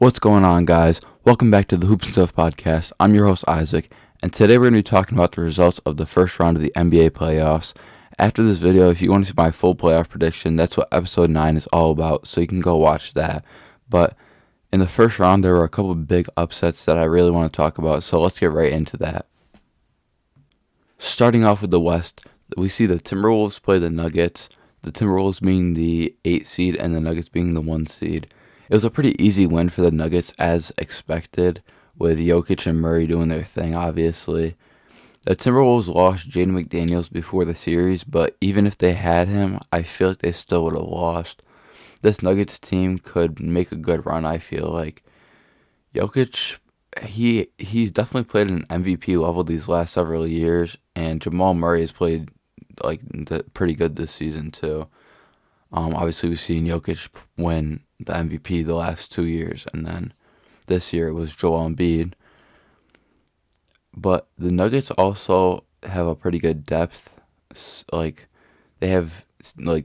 What's going on, guys? Welcome back to the Hoops and Stuff podcast. I'm your host, Isaac, and today we're going to be talking about the results of the first round of the NBA playoffs. After this video, if you want to see my full playoff prediction, that's what episode 9 is all about, so you can go watch that. But in the first round, there were a couple of big upsets that I really want to talk about, so let's get right into that. Starting off with the West, we see the Timberwolves play the Nuggets, the Timberwolves being the 8 seed and the Nuggets being the 1 seed. It was a pretty easy win for the Nuggets as expected, with Jokic and Murray doing their thing, obviously. The Timberwolves lost Jaden McDaniels before the series, but even if they had him, I feel like they still would have lost. This Nuggets team could make a good run, I feel like. Jokic, he's definitely played at an MVP level these last several years, and Jamal Murray has played pretty good this season too. Obviously, we've seen Jokic win the MVP the last 2 years, and then this year it was Joel Embiid. But the Nuggets also have a pretty good depth. They have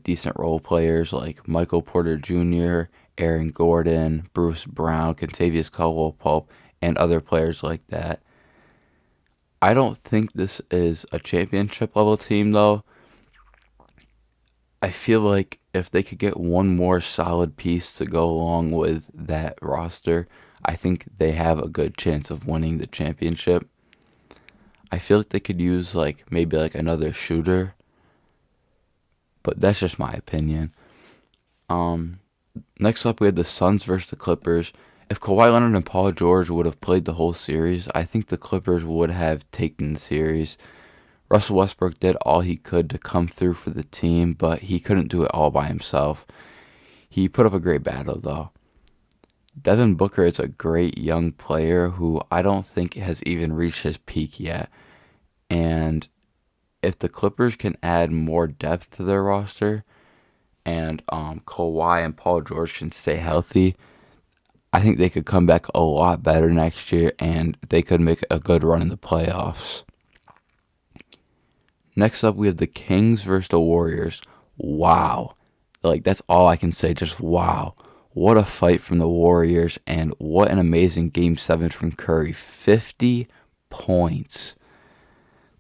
decent role players like Michael Porter Jr., Aaron Gordon, Bruce Brown, Kentavious Caldwell-Pope, and other players like that. I don't think this is a championship level team though. I feel like if they could get one more solid piece to go along with that roster, I think they have a good chance of winning the championship. I feel like they could use maybe another shooter, but that's just my opinion. Next up, we had the Suns versus the Clippers. If Kawhi Leonard and Paul George would have played the whole series, I think the Clippers would have taken the series. Russell Westbrook did all he could to come through for the team, but he couldn't do it all by himself. He put up a great battle, though. Devin Booker is a great young player who I don't think has even reached his peak yet. And if the Clippers can add more depth to their roster and Kawhi and Paul George can stay healthy, I think they could come back a lot better next year and they could make a good run in the playoffs. Next up, we have the Kings versus the Warriors. Wow. That's all I can say. Just wow. What a fight from the Warriors, and what an amazing Game 7 from Curry. 50 points.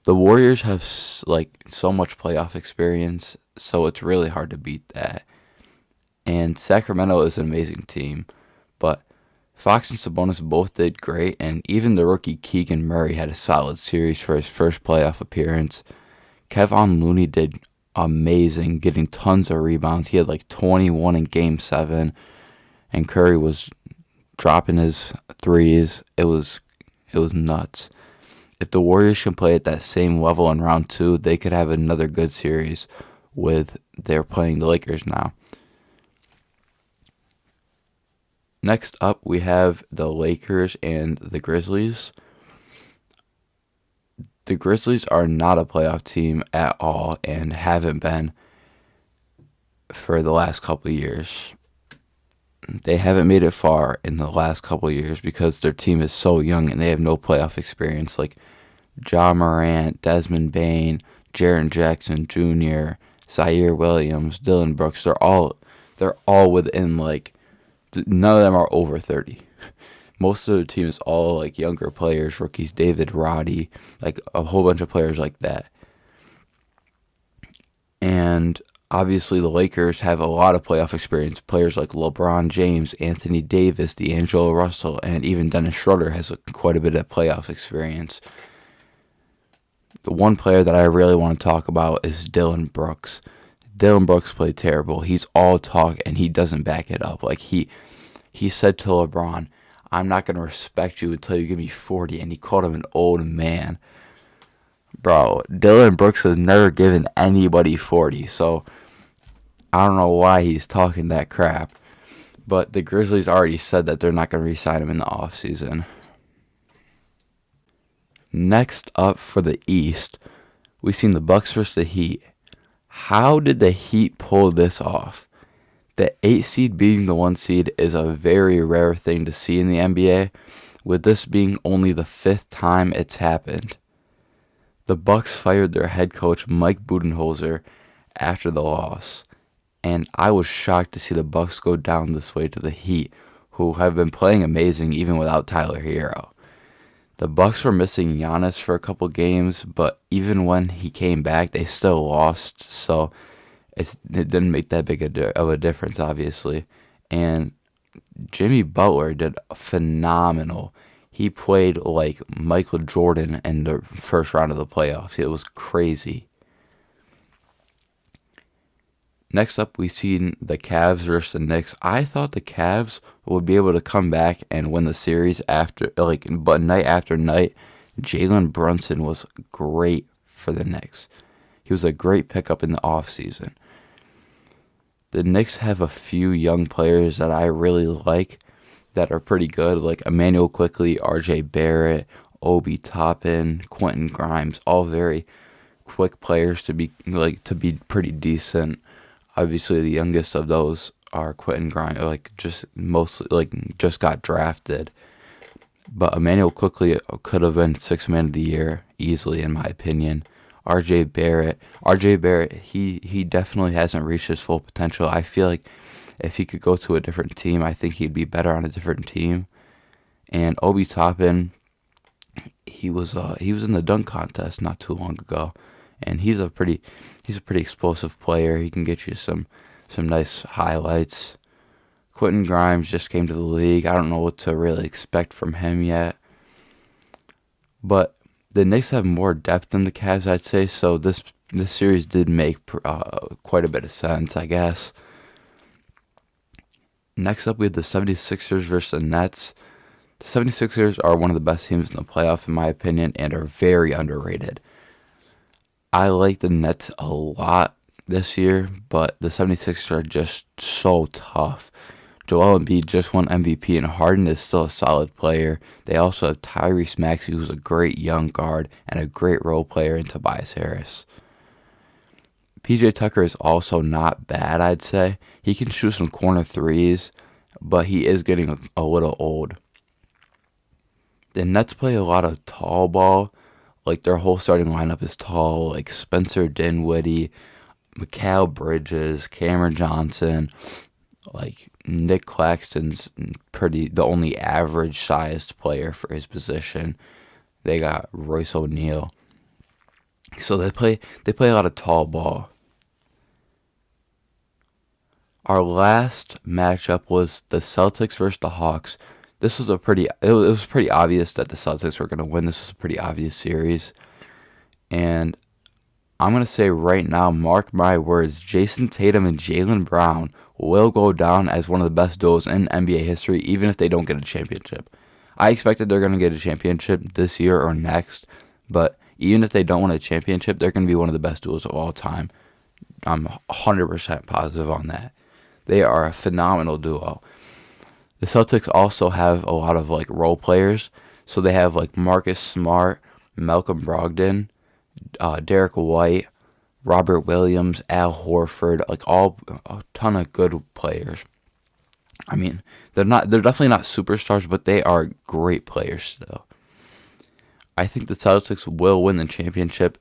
The Warriors have, so much playoff experience, so it's really hard to beat that. And Sacramento is an amazing team, but Fox and Sabonis both did great, and even the rookie Keegan Murray had a solid series for his first playoff appearance. Kevon Looney did amazing, getting tons of rebounds. He had 21 in Game 7, and Curry was dropping his threes. It was nuts. If the Warriors can play at that same level in round 2, they could have another good series with they're playing the Lakers now. Next up, we have the Lakers and the Grizzlies. The Grizzlies are not a playoff team at all and haven't been for the last couple of years. They haven't made it far in the last couple of years because their team is so young and they have no playoff experience. Ja Morant, Desmond Bane, Jaren Jackson Jr., Zaire Williams, Dylan Brooks, they're all within none of them are over 30. Most of the team is all younger players, rookies, David Roddy, a whole bunch of players like that. And obviously the Lakers have a lot of playoff experience. Players like LeBron James, Anthony Davis, D'Angelo Russell, and even Dennis Schroeder has quite a bit of playoff experience. The one player that I really want to talk about is Dylan Brooks. Dylan Brooks played terrible. He's all talk and he doesn't back it up. He said to LeBron, "I'm not going to respect you until you give me 40, and he called him an old man. Bro, Dylan Brooks has never given anybody 40, so I don't know why he's talking that crap. But the Grizzlies already said that they're not going to re-sign him in the offseason. Next up for the East, we've seen the Bucks versus the Heat. How did the Heat pull this off? The 8 seed beating the 1 seed is a very rare thing to see in the NBA, with this being only the 5th time it's happened. The Bucks fired their head coach Mike Budenholzer after the loss, and I was shocked to see the Bucks go down this way to the Heat, who have been playing amazing even without Tyler Hero. The Bucks were missing Giannis for a couple games, but even when he came back, they still lost. So it didn't make that big of a difference, obviously. And Jimmy Butler did phenomenal. He played like Michael Jordan in the first round of the playoffs. It was crazy. Next up, we see the Cavs versus the Knicks. I thought the Cavs would be able to come back and win the series but night after night, Jalen Brunson was great for the Knicks. He was a great pickup in the offseason. The Knicks have a few young players that I really like that are pretty good, like Emmanuel Quickley, R.J. Barrett, Obi Toppin, Quentin Grimes, all very quick players to be pretty decent. Obviously, the youngest of those are Quentin Grimes, just got drafted. But Emmanuel Quickley could have been Sixth Man of the Year easily, in my opinion. R.J. Barrett, he definitely hasn't reached his full potential. I feel like if he could go to a different team, I think he'd be better on a different team. And Obi Toppin, he was in the dunk contest not too long ago, and he's a pretty explosive player. He can get you some nice highlights. Quentin Grimes just came to the league. I don't know what to really expect from him yet. But the Knicks have more depth than the Cavs, I'd say, so this series did make quite a bit of sense, I guess. Next up, we have the 76ers versus the Nets. The 76ers are one of the best teams in the playoff, in my opinion, and are very underrated. I like the Nets a lot this year, but the 76ers are just so tough. Joel Embiid just won MVP, and Harden is still a solid player. They also have Tyrese Maxey, who's a great young guard and a great role player, in Tobias Harris. PJ Tucker is also not bad, I'd say. He can shoot some corner threes, but he is getting a little old. The Nets play a lot of tall ball. Like, their whole starting lineup is tall, like Spencer Dinwiddie, Mikal Bridges, Cameron Johnson, like Nick Claxton's the only average-sized player for his position. They got Royce O'Neal. So they play a lot of tall ball. Our last matchup was the Celtics versus the Hawks. This was it was pretty obvious that the Celtics were going to win. This was a pretty obvious series. And I'm going to say right now, mark my words, Jason Tatum and Jaylen Brown will go down as one of the best duos in NBA history, even if they don't get a championship. I expected they're going to get a championship this year or next, but even if they don't win a championship, they're going to be one of the best duos of all time. I'm 100% positive on that. They are a phenomenal duo. The Celtics also have a lot of role players. So they have Marcus Smart, Malcolm Brogdon, Derek White, Robert Williams, Al Horford, all a ton of good players. I mean, they're definitely not superstars, but they are great players still. I think the Celtics will win the championship.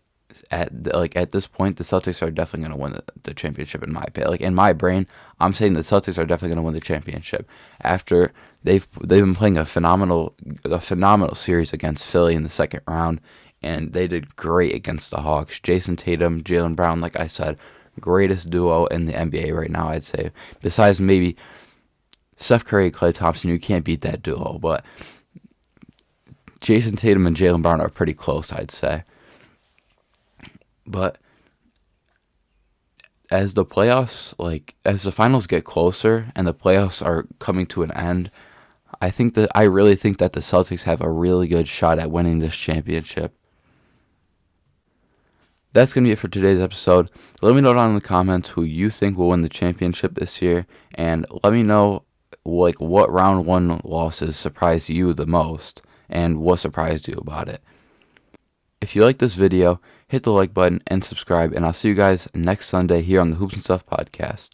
At this point, the Celtics are definitely going to win the championship, in my opinion. In my brain, I'm saying the Celtics are definitely going to win the championship after they've been playing a phenomenal series against Philly in the second round, and they did great against the Hawks. Jason Tatum, Jaylen Brown, like I said, greatest duo in the NBA right now, I'd say. Besides maybe Steph Curry, Klay Thompson, you can't beat that duo, but Jason Tatum and Jaylen Brown are pretty close, I'd say. But as the finals get closer and the playoffs are coming to an end, I really think that the Celtics have a really good shot at winning this championship. That's going to be it for today's episode. Let me know down in the comments who you think will win the championship this year, and let me know what round one losses surprised you the most and what surprised you about it. If you like this video, hit the like button and subscribe, and I'll see you guys next Sunday here on the Hoops and Stuff podcast.